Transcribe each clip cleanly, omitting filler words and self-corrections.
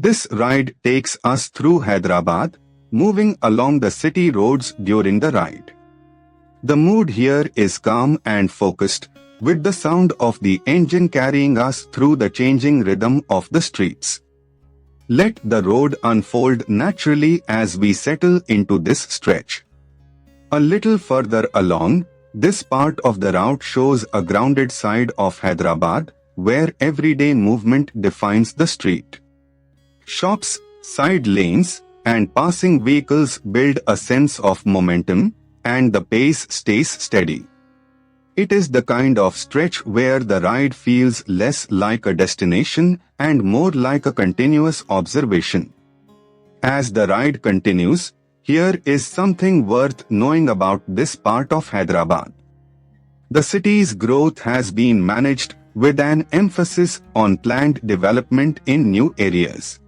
This ride takes us through Hyderabad, moving along the city roads during the ride. The mood here is calm and focused, with the sound of the engine carrying us through the changing rhythm of the streets. Let the road unfold naturally as we settle into this stretch. A little further along, this part of the route shows a grounded side of Hyderabad, where everyday movement defines the street. Shops, side lanes, and passing vehicles build a sense of momentum, and the pace stays steady. It is the kind of stretch where the ride feels less like a destination and more like a continuous observation. As the ride continues, here is something worth knowing about this part of Hyderabad. The city's growth has been managed with an emphasis on planned development in new areas.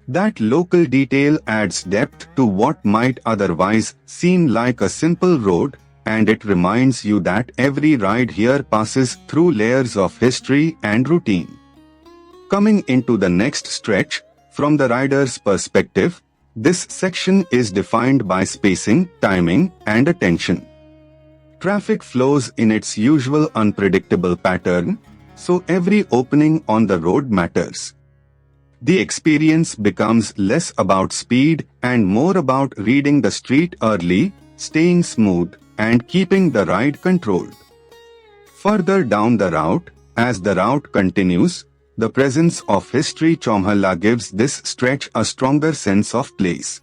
That local detail adds depth to what might otherwise seem like a simple road, and it reminds you that every ride here passes through layers of history and routine. Coming into the next stretch, from the rider's perspective, this section is defined by spacing, timing, and attention. Traffic flows in its usual unpredictable pattern, so every opening on the road matters. The experience becomes less about speed and more about reading the street early, staying smooth, and keeping the ride controlled. Further down the route, as the route continues, the presence of history Chomhalla gives this stretch a stronger sense of place.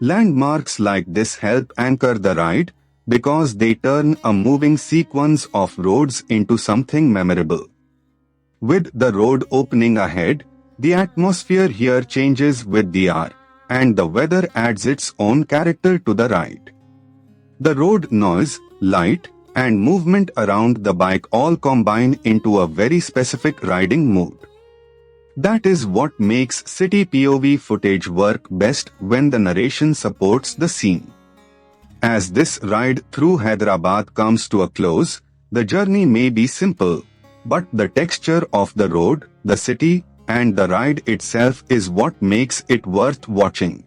Landmarks like this help anchor the ride because they turn a moving sequence of roads into something memorable. With the road opening ahead, the atmosphere here changes with the hour, and the weather adds its own character to the ride. The road noise, light, and movement around the bike all combine into a very specific riding mood. That is what makes city POV footage work best when the narration supports the scene. As this ride through Hyderabad comes to a close, the journey may be simple, but the texture of the road, the city, and the ride itself is what makes it worth watching.